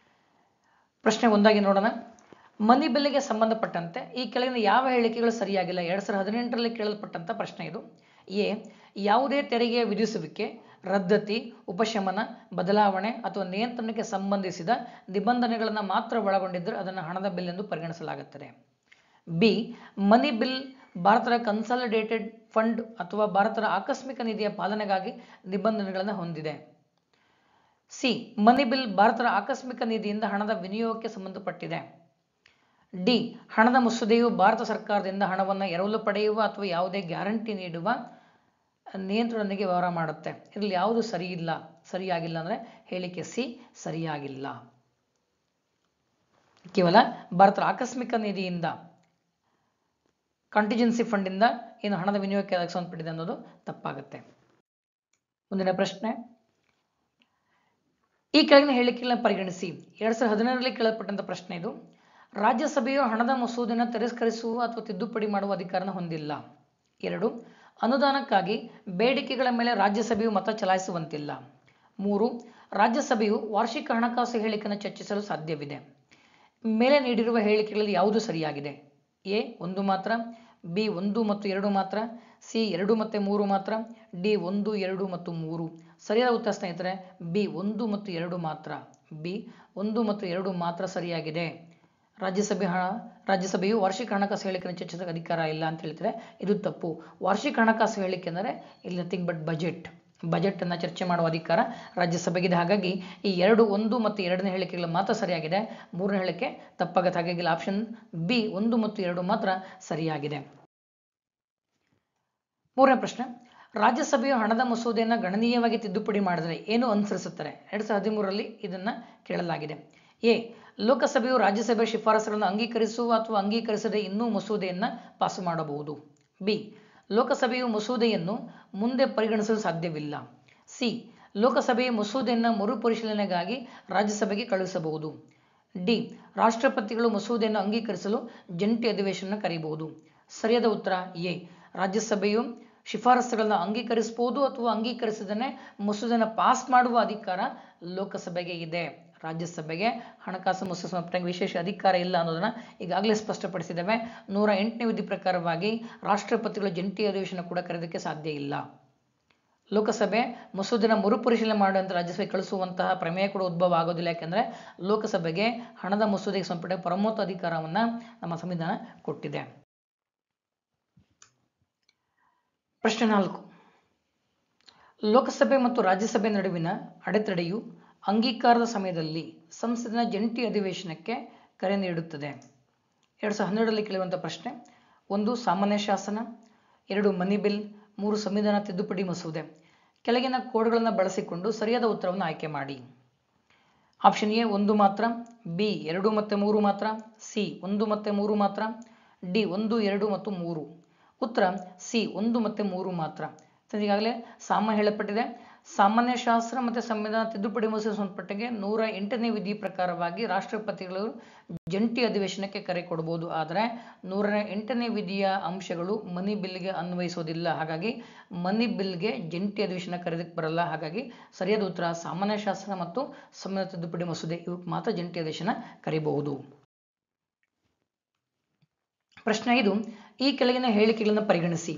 ಪ್ರಶ್ನೆ ಒಂದಾಗಿ ನೋಡೋಣ. ಮನಿ ಬೆಲೆಗೆ ಸಂಬಂಧಪಟ್ಟಂತೆ ಈ ಕೆಳಗಿನ ಯಾವ ಹೇಳಿಕೆಗಳು ಸರಿಯಾಗಿಲ್ಲ? 2018ರಲ್ಲಿ ಕೇಳಲ್ಪಟ್ಟಂಥ ಪ್ರಶ್ನೆ ಇದು. ಎ, ಯಾವುದೇ ತೆರಿಗೆ ವಿಧಿಸುವಿಕೆ, ರದ್ದತಿ, ಉಪಶಮನ, ಬದಲಾವಣೆ ಅಥವಾ ನಿಯಂತ್ರಣಕ್ಕೆ ಸಂಬಂಧಿಸಿದ ನಿಬಂಧನೆಗಳನ್ನು ಮಾತ್ರ ಒಳಗೊಂಡಿದ್ದರೆ ಅದನ್ನು ಹಣದ ಬಿಲ್ ಎಂದು ಪರಿಗಣಿಸಲಾಗುತ್ತದೆ. ಬಿ, ಮನಿ ಬಿಲ್ ಭಾರತದ ಕನ್ಸಾಲಿಡೇಟೆಡ್ ಫಂಡ್ ಅಥವಾ ಭಾರತದ ಆಕಸ್ಮಿಕ ನಿಧಿಯ ಪಾಲನೆಗಾಗಿ ನಿಬಂಧನೆಗಳನ್ನು ಹೊಂದಿದೆ. ಸಿ, ಮನಿ ಬಿಲ್ ಭಾರತದ ಆಕಸ್ಮಿಕ ನಿಧಿಯಿಂದ ಹಣದ ವಿನಿಯೋಗಕ್ಕೆ ಸಂಬಂಧಪಟ್ಟಿದೆ. ಡಿ, ಹಣದ ಮಸೂದೆಯು ಭಾರತ ಸರ್ಕಾರದಿಂದ ಹಣವನ್ನು ಎರವಲು ಪಡೆಯುವ ಅಥವಾ ಯಾವುದೇ ಗ್ಯಾರಂಟಿ ನೀಡುವ ನಿಯಂತ್ರಣಕ್ಕೆ ವ್ಯವಹಾರ ಮಾಡುತ್ತೆ. ಇದರಲ್ಲಿ ಯಾವುದು ಸರಿಯಾಗಿಲ್ಲ ಅಂದರೆ ಹೇಳಿಕೆ ಸಿ ಸರಿಯಾಗಿಲ್ಲ. ಕೇವಲ ಭಾರತದ ಆಕಸ್ಮಿಕ ನಿಧಿಯಿಂದ, ಕಾಂಟಿಜೆನ್ಸಿ ಫಂಡಿಂದ ಏನು ಹಣದ ವಿನಿಯೋಗಕ್ಕೆ ಸಂಬಂಧಪಟ್ಟಿದೆ ಅನ್ನೋದು ತಪ್ಪಾಗುತ್ತೆ. ಮುಂದಿನ ಪ್ರಶ್ನೆ, ಈ ಕೆಳಗಿನ ಹೇಳಿಕೆಗಳನ್ನು ಪರಿಗಣಿಸಿ. 2017ರಲ್ಲಿ ಕೇಳಲ್ಪಟ್ಟಂಥ ಪ್ರಶ್ನೆ ಇದು. ರಾಜ್ಯಸಭೆಯು ಹಣದ ಮಸೂದೆಯನ್ನು ತಿರಸ್ಕರಿಸುವ ಅಥವಾ ತಿದ್ದುಪಡಿ ಮಾಡುವ ಅಧಿಕಾರನ ಹೊಂದಿಲ್ಲ. 2, ಅನುದಾನಕ್ಕಾಗಿ ಬೇಡಿಕೆಗಳ ಮೇಲೆ ರಾಜ್ಯಸಭೆಯು ಮತ ಚಲಾಯಿಸುವಂತಿಲ್ಲ. 3, ರಾಜ್ಯಸಭೆಯು ವಾರ್ಷಿಕ ಹಣಕಾಸು ಹೇಳಿಕೆಯನ್ನು ಚರ್ಚಿಸಲು ಸಾಧ್ಯವಿದೆ. ಮೇಲೆ ನೀಡಿರುವ ಹೇಳಿಕೆಗಳಲ್ಲಿ ಯಾವುದು ಸರಿಯಾಗಿದೆ? ಎ, 1 ಮಾತ್ರ, ಬಿ, 1 ಮತ್ತು 2 ಮಾತ್ರ, ಸಿ, 2 ಮತ್ತು 3 ಮಾತ್ರ, ಡಿ, 1, 2 ಮತ್ತು 3. ಸರಿಯಾದ ಉತ್ತರ ಸ್ನೇಹಿತರೆ ಬಿ, 1 ಮತ್ತು 2 ಮಾತ್ರ. ಬಿ, 1 ಮತ್ತು 2 ಮಾತ್ರ ಸರಿಯಾಗಿದೆ. ರಾಜ್ಯಸಭೆಯು ವಾರ್ಷಿಕ ಹಣಕಾಸು ಹೇಳಿಕೆಯನ್ನು ಚರ್ಚಿಸೋಕೆ ಅಧಿಕಾರ ಇಲ್ಲ ಅಂತ ಹೇಳ್ತಾರೆ. ಇದು ತಪ್ಪು. ವಾರ್ಷಿಕ ಹಣಕಾಸು ಹೇಳಿಕೆ ಅಂದರೆ ಇಲ್ಲಿ ನಥಿಂಗ್ ಬಟ್ ಬಜೆಟ್ ಅನ್ನು ಚರ್ಚೆ ಮಾಡುವ ಅಧಿಕಾರ ರಾಜ್ಯಸಭೆಗಿದೆ. ಹಾಗಾಗಿ ಈ 2, 1 ಮತ್ತು 2ನೇ ಹೇಳಿಕೆಗಳು ಮಾತ್ರ ಸರಿಯಾಗಿದೆ. 3ನೇ ಹೇಳಿಕೆ ತಪ್ಪಾಗುತ್ತೆ. ಹಾಗಾಗಿ ಆಪ್ಷನ್ ಬಿ 1 ಮತ್ತು 2 ಮಾತ್ರ ಸರಿಯಾಗಿದೆ. 3ನೇ ಪ್ರಶ್ನೆ, ರಾಜ್ಯಸಭೆಯು ಹಣದ ಮಸೂದೆಯನ್ನು ಗಣನೀಯವಾಗಿ ತಿದ್ದುಪಡಿ ಮಾಡಿದರೆ ಏನು ಅನುಸರಿಸುತ್ತಾರೆ? 2013ರಲ್ಲಿ ಇದನ್ನು ಕೇಳಲಾಗಿದೆ. ಎ, ಲೋಕಸಭೆಯು ರಾಜ್ಯಸಭೆಯ ಶಿಫಾರಸುಗಳನ್ನು ಅಂಗೀಕರಿಸುವ ಅಥವಾ ಅಂಗೀಕರಿಸದೆ ಇನ್ನೂ ಮಸೂದೆಯನ್ನು ಪಾಸು ಮಾಡಬಹುದು. ಬಿ, ಲೋಕಸಭೆಯು ಮಸೂದೆಯನ್ನು ಮುಂದೆ ಪರಿಗಣಿಸಲು ಸಾಧ್ಯವಿಲ್ಲ. ಸಿ, ಲೋಕಸಭೆಯ ಮಸೂದೆಯನ್ನು ಮರುಪರಿಶೀಲನೆಗಾಗಿ ರಾಜ್ಯಸಭೆಗೆ ಕಳುಹಿಸಬಹುದು. ಡಿ, ರಾಷ್ಟ್ರಪತಿಗಳು ಮಸೂದೆಯನ್ನು ಅಂಗೀಕರಿಸಲು ಜಂಟಿ ಅಧಿವೇಶನ ಕರೆಯಬಹುದು. ಸರಿಯಾದ ಉತ್ತರ ಎ, ರಾಜ್ಯಸಭೆಯು ಶಿಫಾರಸುಗಳನ್ನು ಅಂಗೀಕರಿಸಬಹುದು ಅಥವಾ ಅಂಗೀಕರಿಸದೇ ಮಸೂದೆಯನ್ನು ಪಾಸ್ ಮಾಡುವ ಅಧಿಕಾರ ಲೋಕಸಭೆಗೆ ಇದೆ. ರಾಜ್ಯಸಭೆಗೆ ಹಣಕಾಸು ಮಸೂದೆ ಸಂಬಂಧಪಟ್ಟ ವಿಶೇಷ ಅಧಿಕಾರ ಇಲ್ಲ ಅನ್ನೋದನ್ನ ಈಗಾಗಲೇ ಸ್ಪಷ್ಟಪಡಿಸಿದ್ದೇವೆ. 108ನೇ ವಿಧಿ ಪ್ರಕಾರವಾಗಿ ರಾಷ್ಟ್ರಪತಿಗಳು ಜಂಟಿ ಅಧಿವೇಶನ ಕೂಡ ಕರೆಯೋದಕ್ಕೆ ಸಾಧ್ಯ ಇಲ್ಲ. ಲೋಕಸಭೆ ಮಸೂದೆನ ಮರುಪರಿಶೀಲನೆ ಮಾಡುವಂತೆ ರಾಜ್ಯಸಭೆ ಕಳಿಸುವಂತಹ ಪ್ರಮೇಯ ಕೂಡ ಉದ್ಭವ ಆಗೋದಿಲ್ಲ. ಯಾಕೆಂದ್ರೆ ಲೋಕಸಭೆಗೆ ಹಣದ ಮಸೂದೆಗೆ ಸಂಬಂಧಪಟ್ಟ ಪ್ರಮುಖ ಅಧಿಕಾರವನ್ನ ನಮ್ಮ ಸಂವಿಧಾನ ಕೊಟ್ಟಿದೆ. ಪ್ರಶ್ನೆ 4. ಲೋಕಸಭೆ ಮತ್ತು ರಾಜ್ಯಸಭೆ ನಡುವಿನ ಅಡೆತಡೆಯು ಅಂಗೀಕಾರದ ಸಮಯದಲ್ಲಿ ಸಂಸತ್ತಿನ ಜಂಟಿ ಅಧಿವೇಶನಕ್ಕೆ ಕರೆ ನೀಡುತ್ತದೆ. 2012ರಲ್ಲಿ ಕೇಳುವಂತಹ ಪ್ರಶ್ನೆ. 1 ಸಾಮಾನ್ಯ ಶಾಸನ, 2 ಮನಿ ಬಿಲ್, 3 ಸಂವಿಧಾನ ತಿದ್ದುಪಡಿ ಮಸೂದೆ. ಕೆಳಗಿನ ಕೋಡ್ಗಳನ್ನು ಬಳಸಿಕೊಂಡು ಸರಿಯಾದ ಉತ್ತರವನ್ನು ಆಯ್ಕೆ ಮಾಡಿ. ಆಪ್ಷನ್ ಎ 1 ಮಾತ್ರ, ಬಿ 2 ಮತ್ತು 3 ಮಾತ್ರ, ಸಿ 1 ಮತ್ತು 3 ಮಾತ್ರ, ಡಿ 1, 2 ಮತ್ತು 3. ಉತ್ತರ ಸಿ 1 ಮತ್ತು 3 ಮಾತ್ರ. ಈಗಾಗಲೇ ಸಾಮಾನ್ಯ ಹೇಳಲ್ಪಟ್ಟಿದೆ. ಸಾಮಾನ್ಯ ಶಾಸನ ಮತ್ತು ಸಂವಿಧಾನ ತಿದ್ದುಪಡಿ ಮಸೂದೆ ಸಂಬಂಧಪಟ್ಟಂಗೆ 108ನೇ ವಿಧಿ ಪ್ರಕಾರವಾಗಿ ರಾಷ್ಟ್ರಪತಿಗಳು ಜಂಟಿ ಅಧಿವೇಶನಕ್ಕೆ ಕರೆ ಕೊಡಬಹುದು. ಆದರೆ 108ನೇ ವಿಧಿಯ ಅಂಶಗಳು ಮನಿ ಬಿಲ್ಗೆ ಅನ್ವಯಿಸೋದಿಲ್ಲ. ಹಾಗಾಗಿ ಮನಿ ಬಿಲ್ಗೆ ಜಂಟಿ ಅಧಿವೇಶನ ಕರೆದಕ್ಕೆ ಬರಲ್ಲ. ಹಾಗಾಗಿ ಸರಿಯಾದ ಉತ್ತರ ಸಾಮಾನ್ಯ ಶಾಸನ ಮತ್ತು ಸಂವಿಧಾನ ತಿದ್ದುಪಡಿ ಮಸೂದೆ ಇವಕ್ಕೆ ಮಾತ್ರ ಜಂಟಿ ಅಧಿವೇಶನ ಕರೆಯಬಹುದು. ಪ್ರಶ್ನೆ 5. ಈ ಕೆಳಗಿನ ಹೇಳಿಕೆಗಳನ್ನು ಪರಿಗಣಿಸಿ.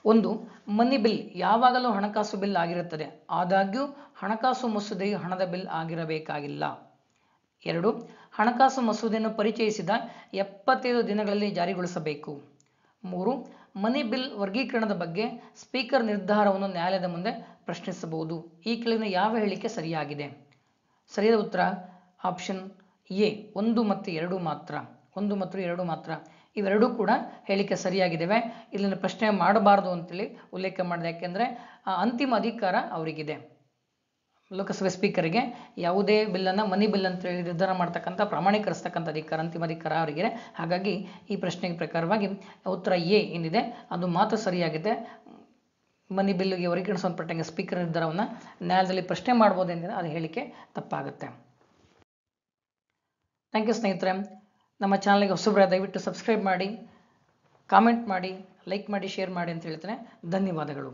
1. ಮನಿ ಬಿಲ್ ಯಾವಾಗಲೂ ಹಣಕಾಸು ಬಿಲ್ ಆಗಿರುತ್ತದೆ. ಆದಾಗ್ಯೂ ಹಣಕಾಸು ಮಸೂದೆಯು ಹಣದ ಬಿಲ್ ಆಗಿರಬೇಕಾಗಿಲ್ಲ. 2. ಹಣಕಾಸು ಮಸೂದೆಯನ್ನು ಪರಿಚಯಿಸಿದ 75 ದಿನಗಳಲ್ಲಿ ಜಾರಿಗೊಳಿಸಬೇಕು. 3. ಮನಿ ಬಿಲ್ ವರ್ಗೀಕರಣದ ಬಗ್ಗೆ ಸ್ಪೀಕರ್ ನಿರ್ಧಾರವನ್ನು ನ್ಯಾಯಾಲಯದ ಮುಂದೆ ಪ್ರಶ್ನಿಸಬಹುದು. ಈ ಕೆಳಗಿನ ಯಾವ ಹೇಳಿಕೆ ಸರಿಯಾಗಿದೆ? ಸರಿಯಾದ ಉತ್ತರ ಆಪ್ಷನ್ ಎ 1 ಮತ್ತು 2 ಮಾತ್ರ. 1 ಮತ್ತು 2 ಮಾತ್ರ. ಇವೆರಡೂ ಕೂಡ ಹೇಳಿಕೆ ಸರಿಯಾಗಿದ್ದಾವೆ. ಇಲ್ಲಿನ ಪ್ರಶ್ನೆ ಮಾಡಬಾರದು ಅಂತೇಳಿ ಉಲ್ಲೇಖ ಮಾಡಿದೆ. ಯಾಕೆಂದರೆ ಅಂತಿಮ ಅಧಿಕಾರ ಅವರಿಗಿದೆ. ಲೋಕಸಭೆ ಸ್ಪೀಕರ್ಗೆ ಯಾವುದೇ ಬಿಲ್ಲನ್ನು ಮನಿ ಬಿಲ್ ಅಂತೇಳಿ ನಿರ್ಧಾರ ಮಾಡ್ತಕ್ಕಂಥ ಪ್ರಾಮಾಣೀಕರಿಸ್ತಕ್ಕಂಥ ಅಧಿಕಾರ ಅಂತಿಮ ಅಧಿಕಾರ ಅವರಿಗಿದೆ. ಹಾಗಾಗಿ ಈ ಪ್ರಶ್ನೆಗೆ ಪ್ರಕಾರವಾಗಿ ಉತ್ತರ ಎ ಏನಿದೆ ಅದು ಮಾತ್ರ ಸರಿಯಾಗಿದೆ. ಮನಿ ಬಿಲ್ಗೆ ವರ್ಗೀಕರಣ ಸಂಬಂಧಪಟ್ಟಂಗೆ ಸ್ಪೀಕರ್ ನಿರ್ಧಾರವನ್ನು ನ್ಯಾಯಾಲಯದಲ್ಲಿ ಪ್ರಶ್ನೆ ಮಾಡ್ಬೋದು ಎಂದರೆ ಅದು ಹೇಳಿಕೆ ತಪ್ಪಾಗುತ್ತೆ. ಥ್ಯಾಂಕ್ ಯು ಸ್ನೇಹಿತರೆ. ನಮ್ಮ ಚಾನಲ್ಗೆ ಹೊಸಬ್ರೆ ದಯವಿಟ್ಟು ಸಬ್ಸ್ಕ್ರೈಬ್ ಮಾಡಿ, ಕಾಮೆಂಟ್ ಮಾಡಿ, ಲೈಕ್ ಮಾಡಿ, ಶೇರ್ ಮಾಡಿ ಅಂತ ಹೇಳ್ತೇನೆ. ಧನ್ಯವಾದಗಳು.